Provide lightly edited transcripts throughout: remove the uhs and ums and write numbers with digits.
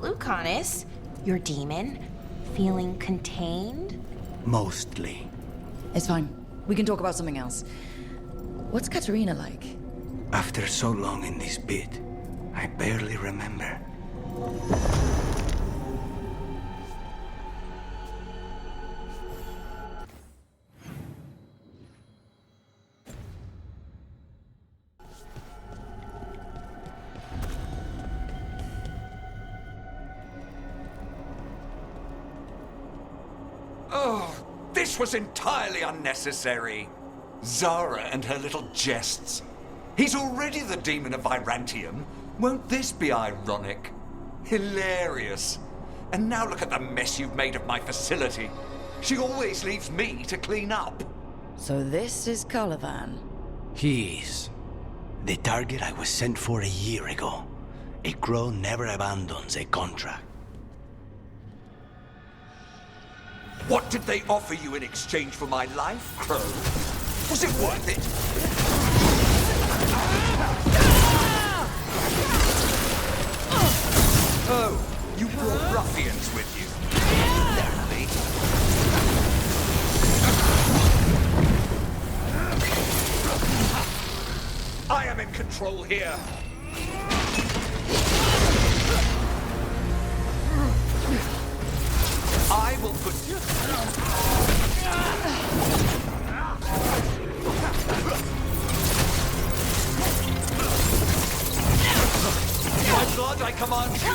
Lucanus, your demon, feeling contained? Mostly. It's fine. We can talk about something else. What's Katerina like? After so long in this pit, I barely remember. Oh, this was entirely unnecessary. Zara and her little jests. He's already the demon of Virantium. Won't this be ironic? Hilarious. And now look at the mess you've made of my facility. She always leaves me to clean up. So this is Caliban. He is. The target I was sent for a year ago. A crow never abandons a contract. What did they offer you in exchange for my life, Crow? Was it worth it? Oh, you brought ruffians with you. Apparently. I am in control here. I will put you. My blood, I command you.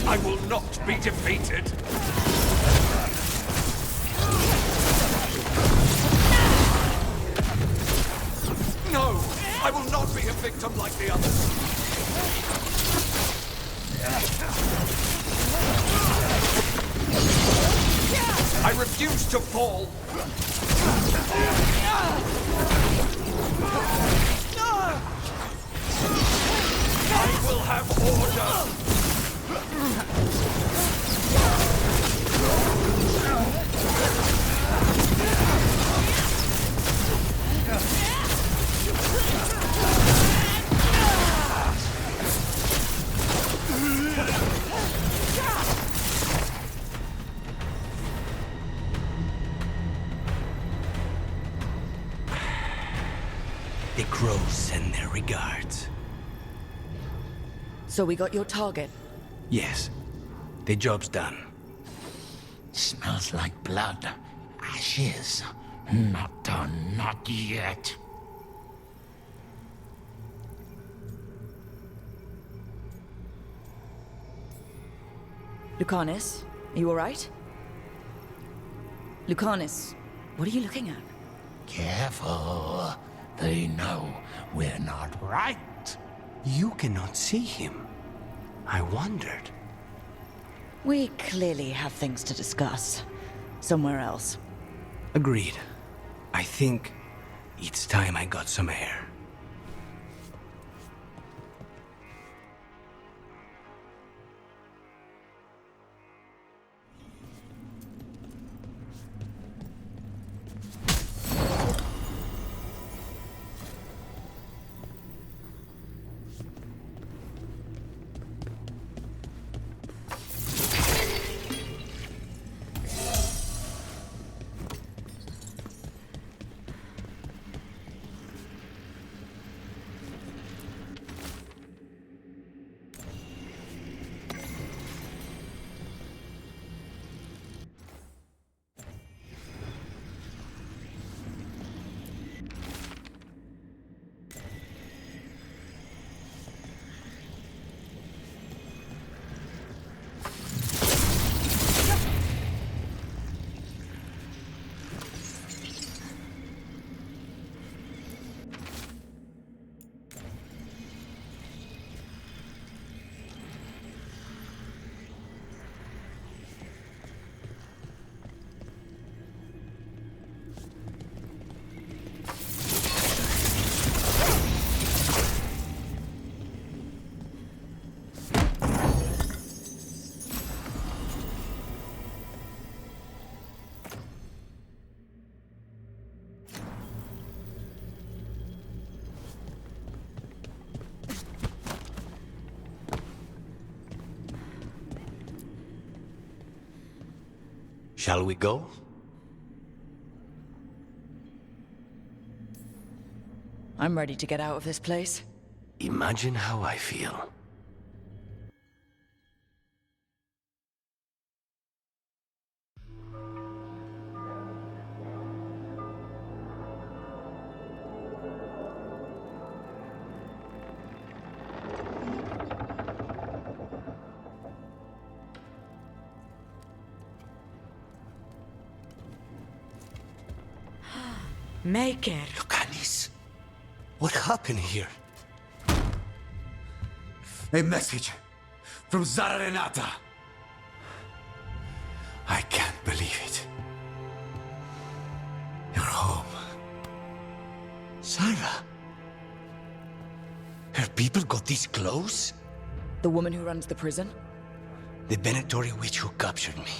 I will not be defeated. No, I will not be a victim like the others. I refuse to fall. I will have order. The crows send their regards. So we got your target. Yes, the job's done. Smells like blood. Ashes. Not done, not yet. Lucanus, are you alright? Lucanus, what are you looking at? Careful. They know we're not right. You cannot see him. I wondered. We clearly have things to discuss. Somewhere else. Agreed. I think it's time I got some air. Shall we go? I'm ready to get out of this place. Imagine how I feel. Make it. Locanis, what happened here? A message from Zara Renata. I can't believe it. You're home. Sarah? Her people got this close? The woman who runs the prison? The Venatori witch who captured me.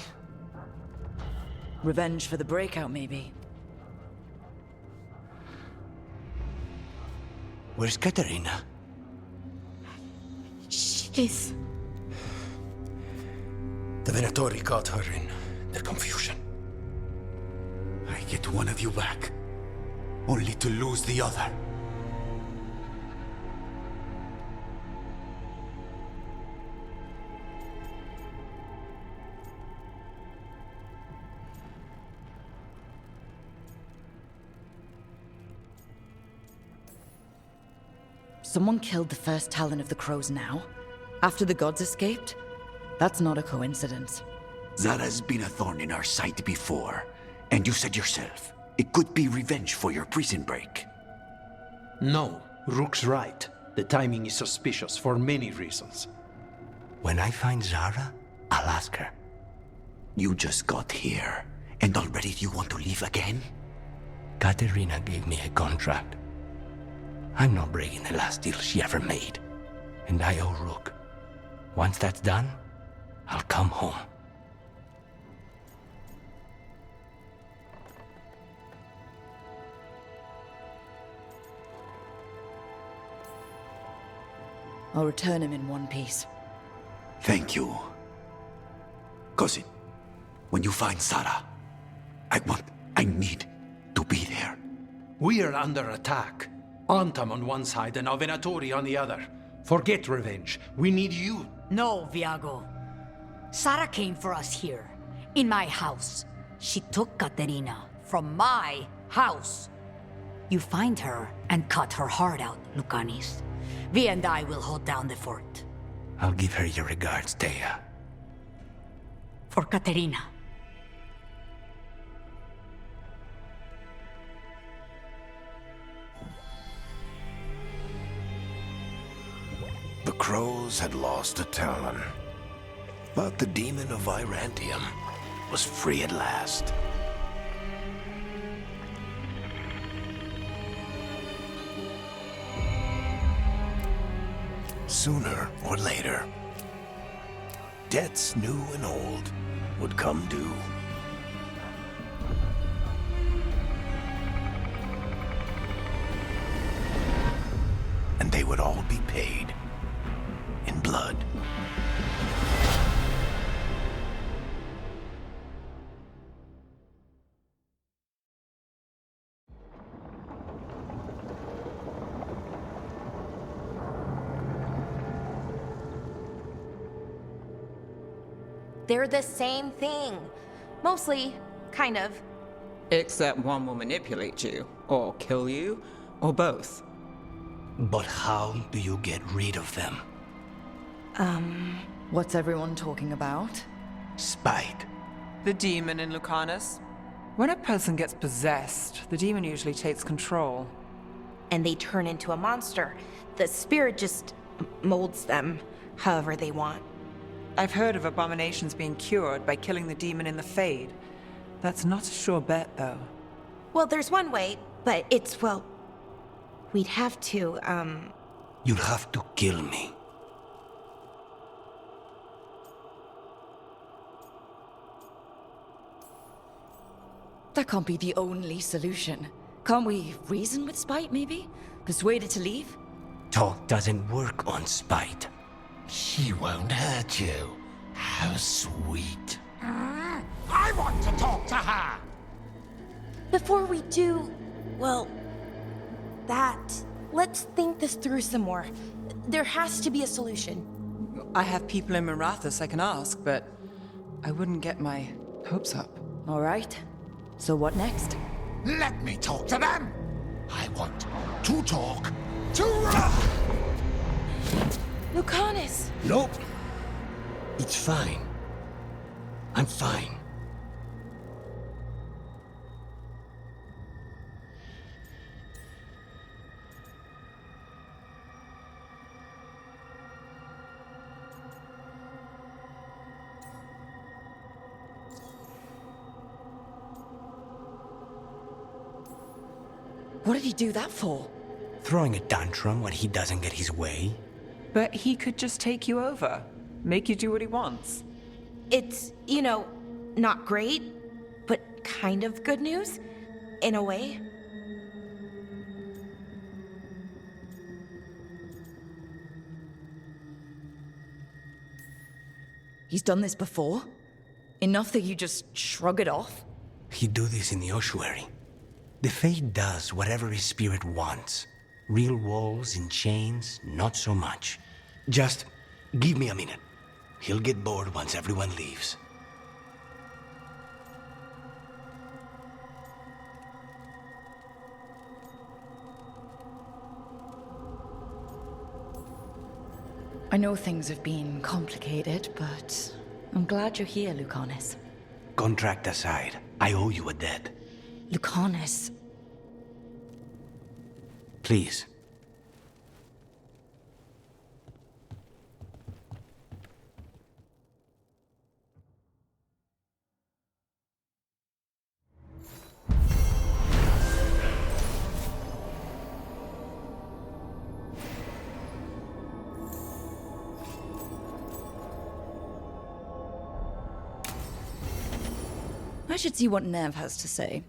Revenge for the breakout, maybe. Where's Katerina? She's... The Venatori caught her in their confusion. I get one of you back, only to lose the other. Someone killed the first Talon of the Crows now? After the gods escaped? That's not a coincidence. Zara's been a thorn in our side before, and you said yourself, it could be revenge for your prison break. No, Rook's right. The timing is suspicious for many reasons. When I find Zara, I'll ask her. You just got here, and already you want to leave again? Katerina gave me a contract. I'm not breaking the last deal she ever made. And I owe Rook. Once that's done, I'll come home. I'll return him in one piece. Thank you. Cousin, when you find Zara, I need to be there. We are under attack. Antam on one side and Venatori on the other. Forget revenge. We need you. No, Viago. Sara came for us here, in my house. She took Katerina from my house. You find her and cut her heart out, Lucanis. Vi and I will hold down the fort. I'll give her your regards, Thea. For Katerina. The Crows had lost a Talon, but the demon of Virantium was free at last. Sooner or later, debts new and old would come due. And they would all be paid in blood. They're the same thing. Mostly, kind of. Except one will manipulate you, or kill you, or both. But how do you get rid of them? What's everyone talking about? Spite. The demon in Lucanus. When a person gets possessed, the demon usually takes control. And they turn into a monster. The spirit just molds them however they want. I've heard of abominations being cured by killing the demon in the Fade. That's not a sure bet, though. Well, there's one way, but it's, well... We'd have to, You'll have to kill me. That can't be the only solution. Can't we reason with Spite, maybe? Persuade it to leave? Talk doesn't work on spite. She won't hurt you. How sweet. I want to talk to her! Before we do, well, let's think this through some more. There has to be a solution. I have people in Marathas I can ask, but I wouldn't get my hopes up. All right. So what next? Let me talk to them! I want to talk to... Lucanus! Nope. It's fine. I'm fine. What did he do that for? Throwing a tantrum when he doesn't get his way? But he could just take you over, make you do what he wants. It's, not great, but kind of good news, in a way. He's done this before? Enough that you just shrug it off? He'd do this in the ossuary. The Fate does whatever his spirit wants. Real walls and chains, not so much. Just give me a minute. He'll get bored once everyone leaves. I know things have been complicated, but I'm glad you're here, Lucanus. Contract aside, I owe you a debt. Lucanus. Please. I should see what Nev has to say.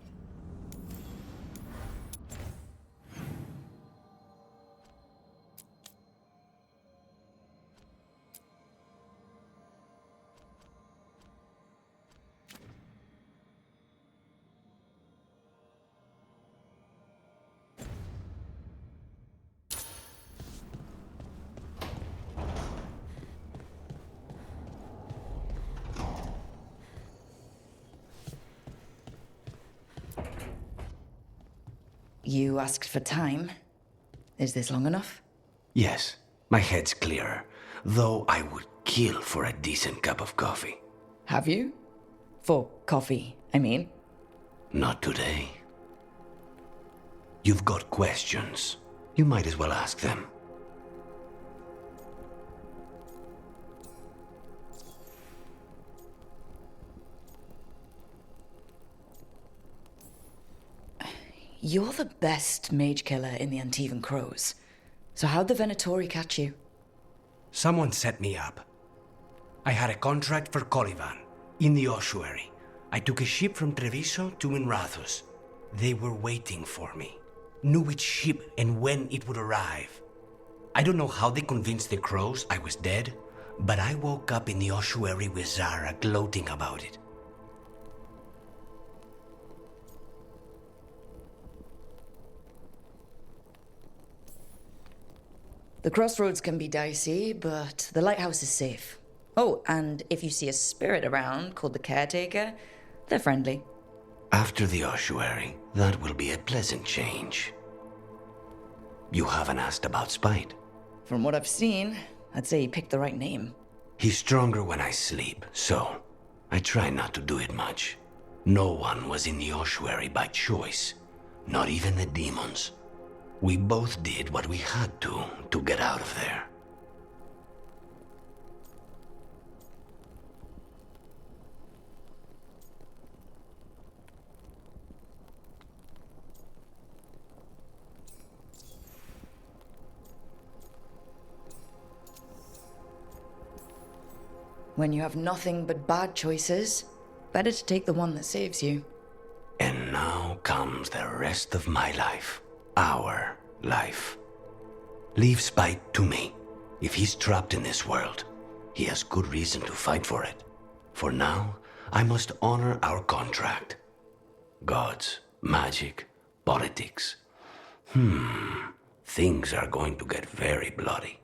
You asked for time. Is this long enough? Yes, my head's clearer. Though I would kill for a decent cup of coffee. Have you? For coffee, I mean. Not today. You've got questions. You might as well ask them. You're the best mage killer in the Antivan Crows. So how'd the Venatori catch you? Someone set me up. I had a contract for Colivan, in the ossuary. I took a ship from Treviso to Minrathus. They were waiting for me. Knew which ship and when it would arrive. I don't know how they convinced the Crows I was dead, but I woke up in the ossuary with Zara gloating about it. The crossroads can be dicey, but the lighthouse is safe. Oh, and if you see a spirit around called the Caretaker, they're friendly. After the ossuary, that will be a pleasant change. You haven't asked about Spite. From what I've seen, I'd say he picked the right name. He's stronger when I sleep, so I try not to do it much. No one was in the ossuary by choice, not even the demons. We both did what we had to get out of there. When you have nothing but bad choices, better to take the one that saves you. And now comes the rest of my life. Our life. Leave Spite to me. If he's trapped in this world, he has good reason to fight for it. For now, I must honor our contract. Gods, magic, politics. Things are going to get very bloody.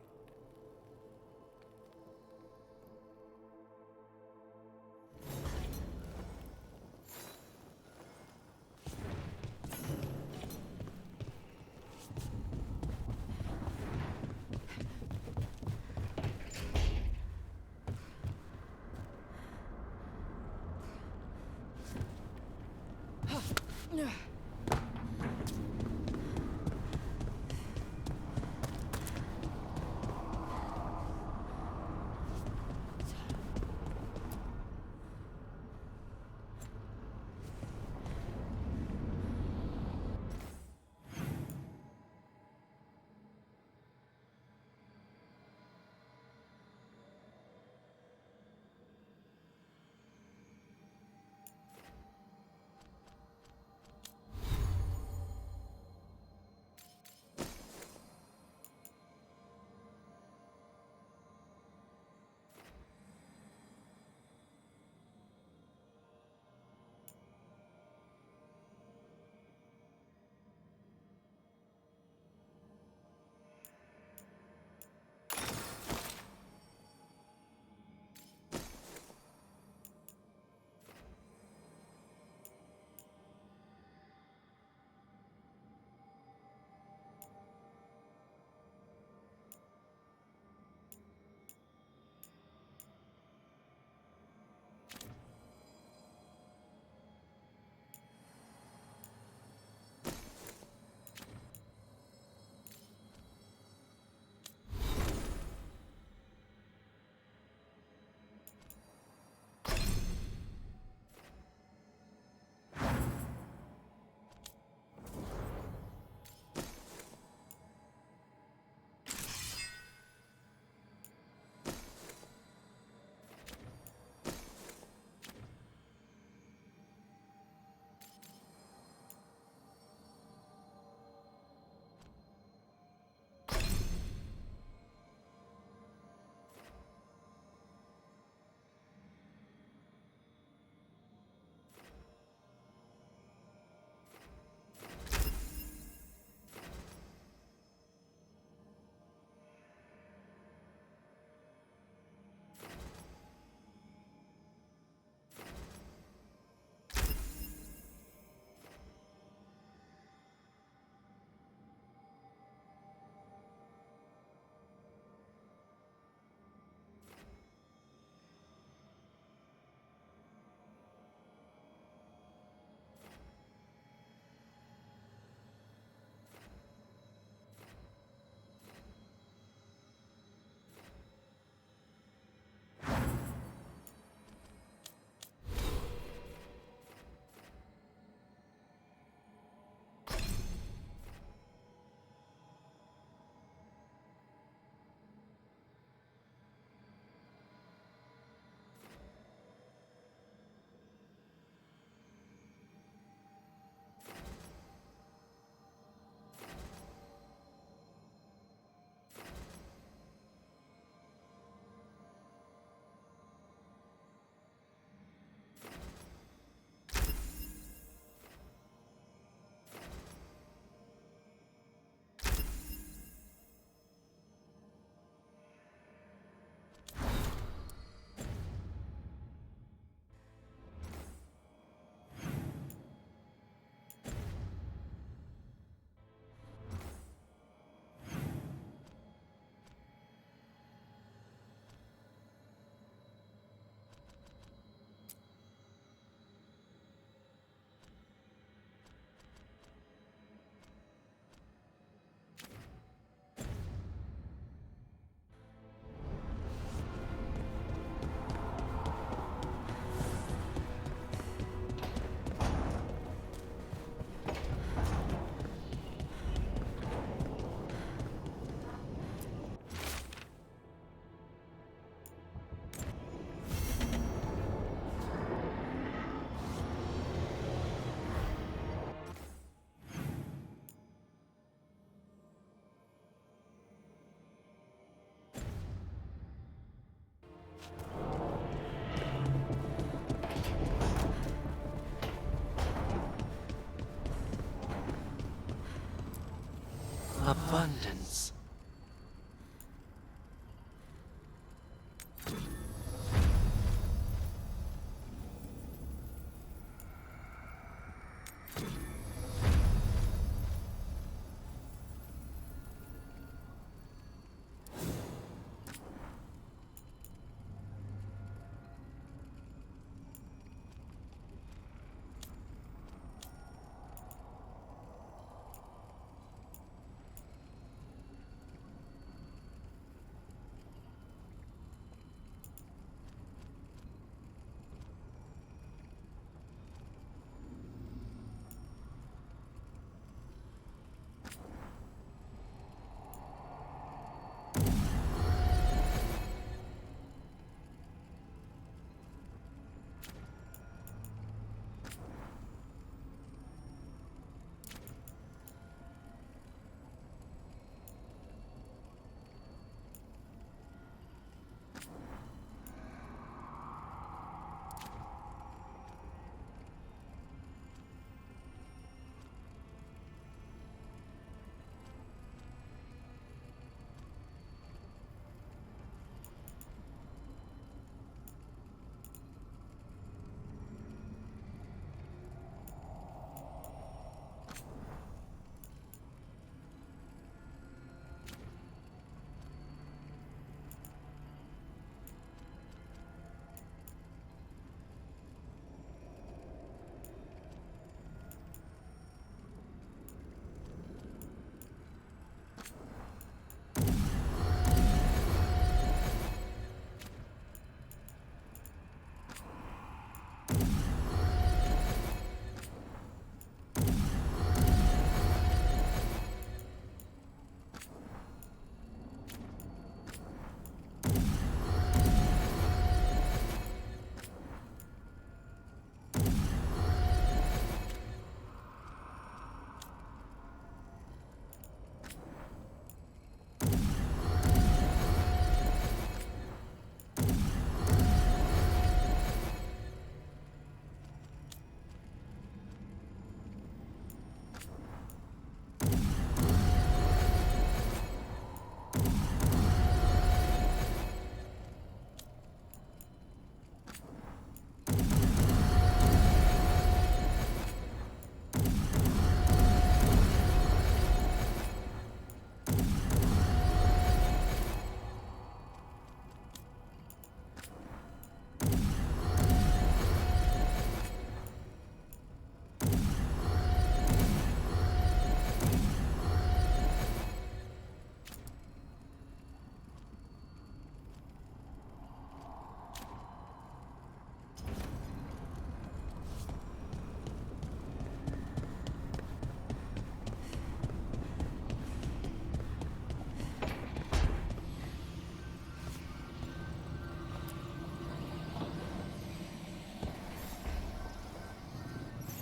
abundance.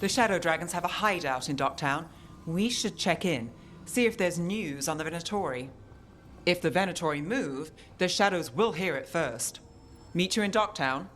The Shadow Dragons have a hideout in Docktown. We should check in, see if there's news on the Venatori. If the Venatori move, the Shadows will hear it first. Meet you in Docktown.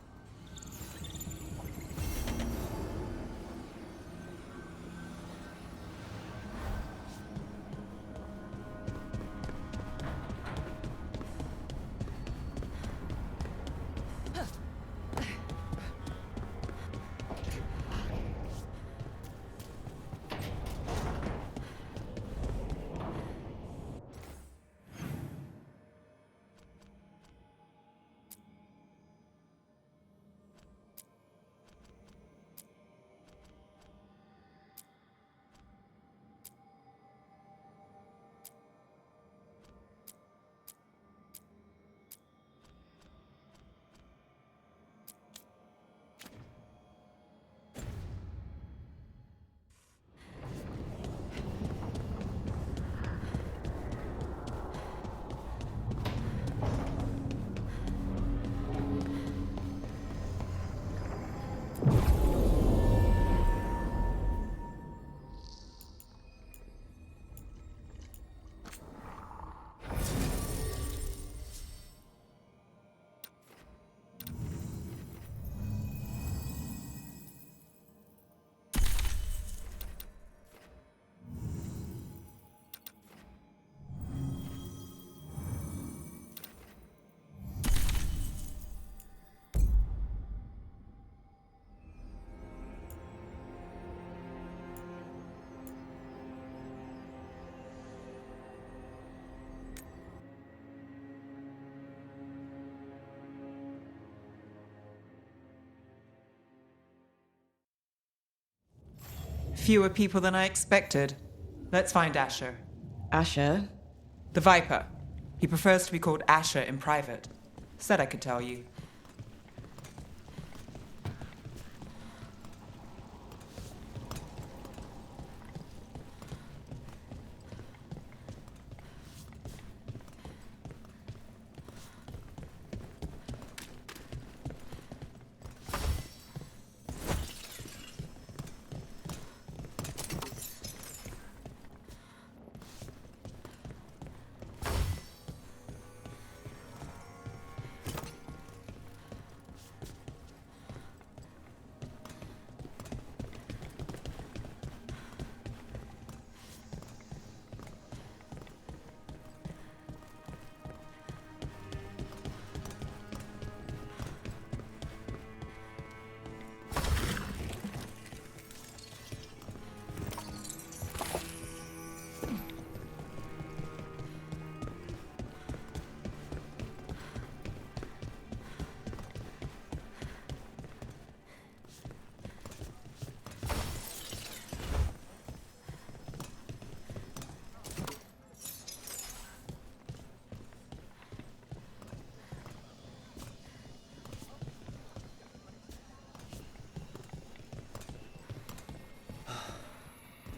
fewer people than I expected. Let's find Asher. Asher? The Viper. He prefers to be called Asher in private. Said I could tell you.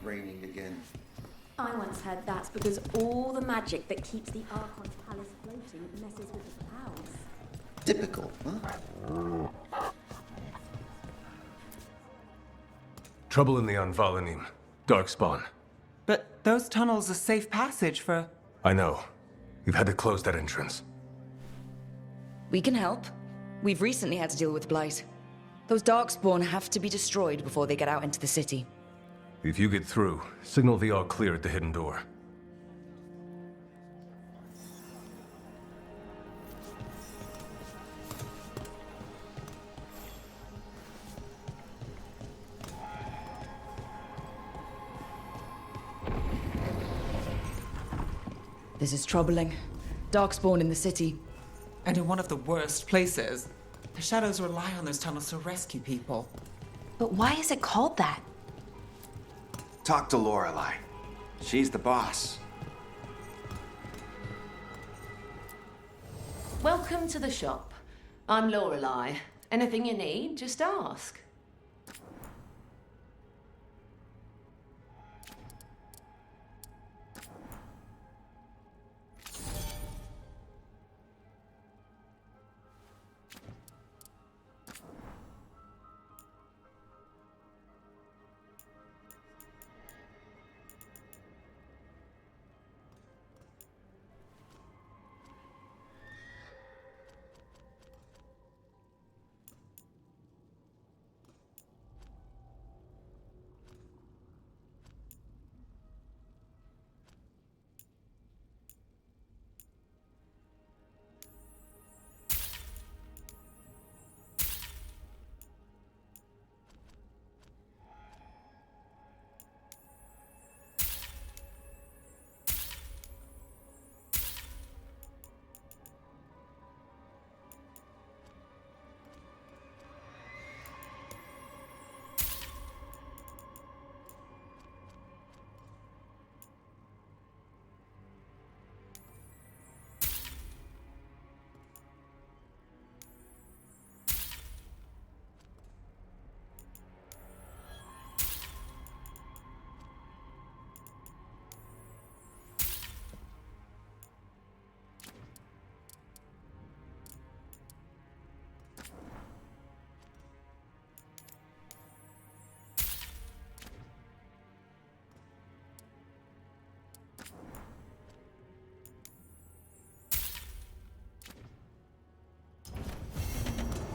Raining again. I once heard that's because all the magic that keeps the Archon's palace floating messes with the clouds. Typical, huh? Trouble in the Anvalanim. Darkspawn. But those tunnels are safe passage for... I know. We've had to close that entrance. We can help. We've recently had to deal with Blight. Those Darkspawn have to be destroyed before they get out into the city. If you get through, signal the all clear at the hidden door. This is troubling. Darkspawn in the city. And in one of the worst places. The Shadows rely on those tunnels to rescue people. But why is it called that? Talk to Lorelei. She's the boss. Welcome to the shop. I'm Lorelei. Anything you need, just ask.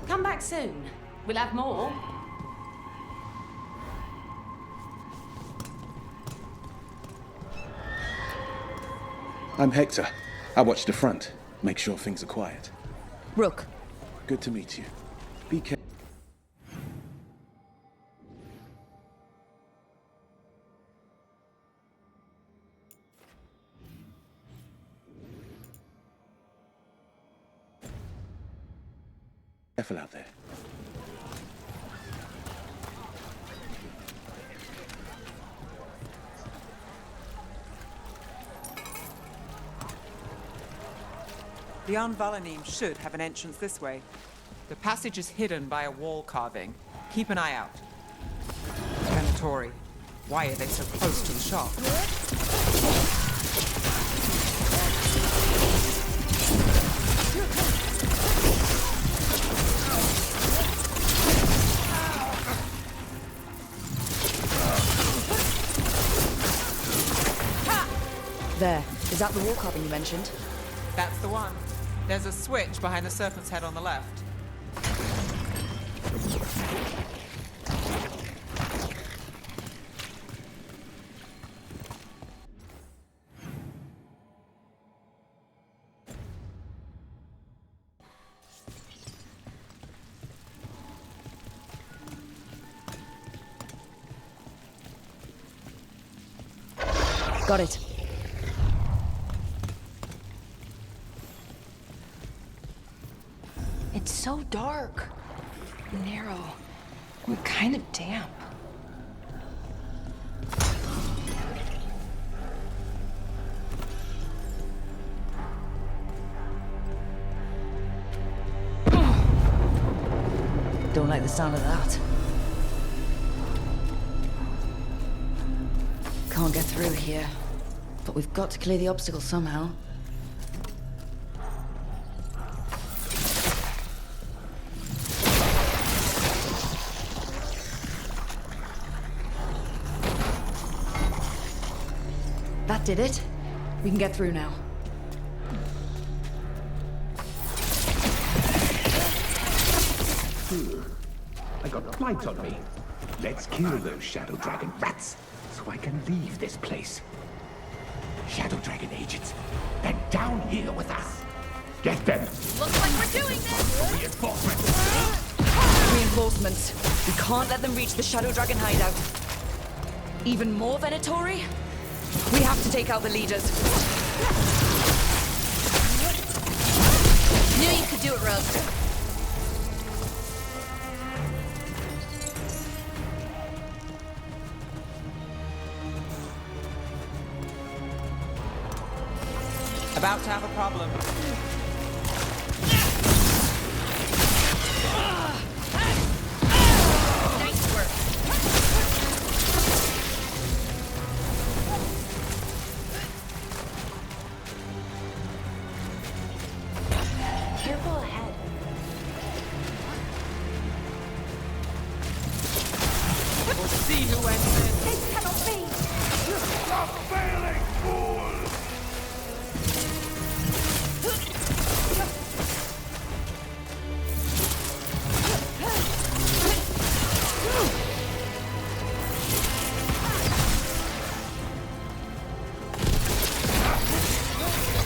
Come back soon. We'll have more. I'm Hector. I watch the front. Make sure things are quiet. Rook. Good to meet you. Be careful. Careful out there. The Anvalanim should have an entrance this way. The passage is hidden by a wall carving. Keep an eye out. Venatori. Why are they so close to the shop? There. Is that the wall carving you mentioned? That's the one. There's a switch behind the serpent's head on the left. Got it. It's so dark, narrow, and kind of damp. Don't like the sound of that. Can't get through here, but we've got to clear the obstacle somehow. That did it. We can get through now. I got lights on me. Let's kill those Shadow Dragon rats, so I can leave this place. Shadow Dragon agents, they're down here with us. Get them. Looks like we're doing this! Reinforcements. Reinforcements. We can't let them reach the Shadow Dragon hideout. Even more Venatori? We have to take out the leaders. Knew you could do it, Rogue. About to have a problem. Nice work. Careful ahead. We'll see who wins this. This cannot be! Stop failing, fool!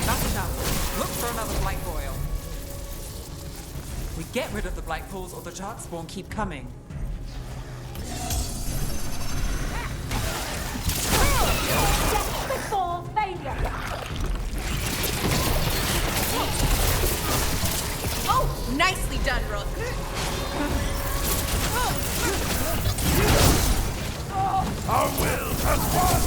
Not enough. Look for another blight boil. We get rid of the blight pools or the dark spawn keep coming. Death before failure! Oh, nicely done, Rook. Our will has won!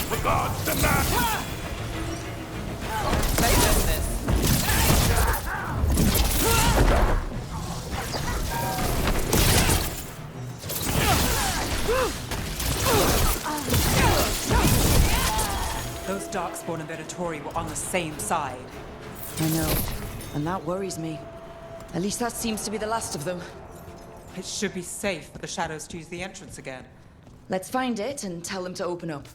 The gods demand! They did this. Those Darkspawn and Venatori were on the same side. I know, and that worries me. At least that seems to be the last of them. It should be safe for the shadows to use the entrance again. Let's find it and tell them to open up.